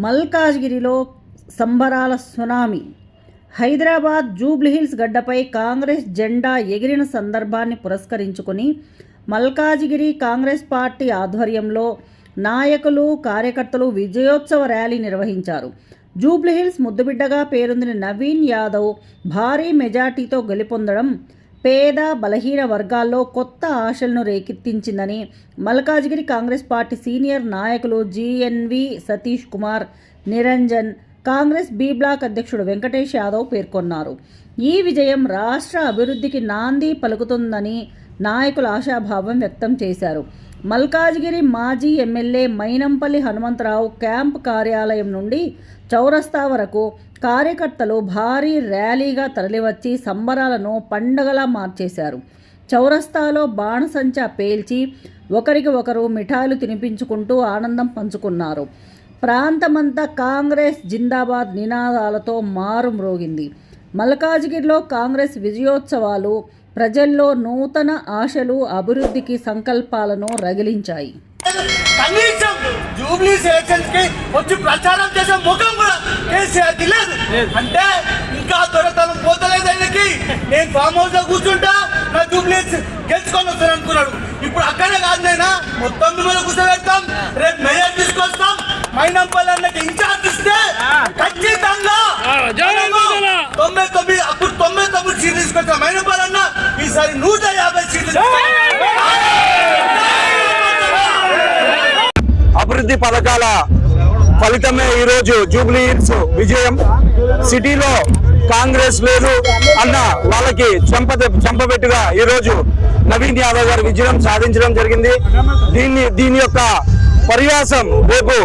మల్కాజ్గిరిలో సంబరాల సునామీ. హైదరాబాద్ జూబ్లీహిల్స్ గడ్డపై కాంగ్రెస్ జెండా ఎగిరిన సందర్భాన్ని పురస్కరించుకుని మల్కాజ్గిరి కాంగ్రెస్ పార్టీ ఆధ్వర్యంలో నాయకులు, కార్యకర్తలు విజయోత్సవ ర్యాలీ నిర్వహించారు. జూబ్లీహిల్స్ ముద్దుబిడ్డగా పేరొందిన నవీన్ యాదవ్ భారీ మెజార్టీతో గెలుపొందడం పేద, బలహీన వర్గాల్లో కొత్త ఆశలను రేకెత్తించిందని మల్కాజ్గిరి కాంగ్రెస్ పార్టీ సీనియర్ నాయకులు జీఎన్వి సతీష్ కుమార్, నిరంజన్, కాంగ్రెస్ బి బ్లాక్ అధ్యక్షుడు వెంకటేష్ యాదవ్ పేర్కొన్నారు. ఈ విజయం రాష్ట్ర అభివృద్ధికి నాంది పలుకుతుందని నాయకులు ఆశాభావం వ్యక్తం చేశారు. మల్కాజ్గిరి మాజీ ఎమ్మెల్యే మైనంపల్లి హనుమంతరావు క్యాంప్ కార్యాలయం నుండి చౌరస్తా వరకు కార్యకర్తలు భారీ ర్యాలీగా తరలివచ్చి సంబరాలను పండగలా మార్చేశారు. చౌరస్తాలో బాణసంచా పేల్చి ఒకరికి ఒకరు మిఠాయిలు తినిపించుకుంటూ ఆనందం పంచుకున్నారు. ప్రాంతమంతా కాంగ్రెస్ జిందాబాద్ నినాదాలతో మారుమ్రోగింది. మల్కాజ్గిరిలో కాంగ్రెస్ విజయోత్సవాలు ప్రజల్లో నూతన ఆశలు, అభివృద్ధికి సంకల్పాలను రగిలించాయి. కనీసం జూబ్లీ సెలక్షన్స్ కి వచ్చి ప్రచారం చేసే ముఖం కూడా కేసీఆర్ లేదు. అంటే ఇంకా దొరతనం పోతలేదు ఆయనకి. నేను ఫామ్ హౌస్ లో కూర్చుంటా, నా జూబ్లీ గెలుచుకొని వస్తాను అనుకున్నాడు. ఇప్పుడు అక్కడే కాదు, నైనా మొత్తం మిమ్మల్ని కూర్చోబెడతాం, రేపు మేయర్ తీసుకొస్తాం, మైనంపల్లి అన్నకి ఇన్ఛార్జ్ ఇస్తే ఖచ్చితంగా 99 అప్పుడు 99 సీట్లు తీసుకొచ్చాం మైనంపల్లి అన్న, ఈసారి 150 సీట్లు. అభివృద్ధి పథకాల ఫలితమే ఈరోజు జూబ్లీహిల్స్ విజయం. సిటీలో కాంగ్రెస్ లేదు అన్న వాళ్ళకి చెంపబెట్టుగా ఈరోజు నవీన్ యాదవ్ గారు విజయం సాధించడం జరిగింది. దీని యొక్క పర్యాసం రేపు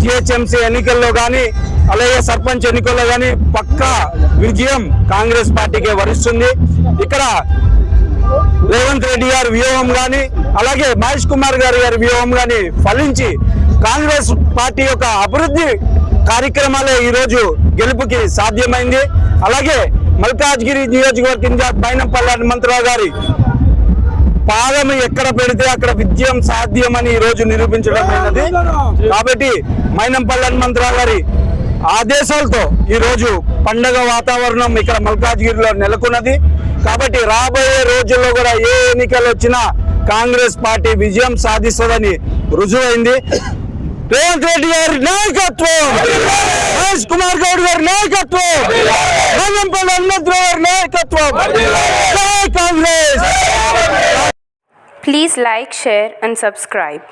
జిహెచ్ఎంసీ ఎన్నికల్లో కానీ, అలాగే సర్పంచ్ ఎన్నికల్లో కానీ పక్కా విజయం కాంగ్రెస్ పార్టీకే వరిస్తుంది. ఇక్కడ రేవంత్ రెడ్డి గారి వ్యూహం కానీ, అలాగే మహేష్ కుమార్ గారి వ్యూహం కానీ ఫలించి కాంగ్రెస్ పార్టీ యొక్క అభివృద్ధి కార్యక్రమాలే ఈరోజు గెలుపుకి సాధ్యమైంది. అలాగే మల్కాజ్గిరి నియోజకవర్గం మైనంపల్లి హనుమంతరావు గారి పాదం ఎక్కడ పెడితే అక్కడ విజయం సాధ్యమని ఈరోజు నిరూపించడమైనది. కాబట్టి మైనంపల్లి హనుమంతరావు గారి ఆదేశాలతో ఈరోజు పండగ వాతావరణం ఇక్కడ మల్కాజ్గిరిలో నెలకొన్నది. కాబట్టి రాబోయే రోజుల్లో కూడా ఏ ఎన్నికలు వచ్చినా కాంగ్రెస్ పార్టీ విజయం సాధిస్తుందని రుజువైంది. రేవంత్ రెడ్డి గారి నాయకత్వం, మహేష్ కుమార్ గౌడ్ గారి నాయకత్వం, మైనంపల్లి హనుమంతరావు గారి నాయకత్వం, జై Congress. Please like, share and subscribe.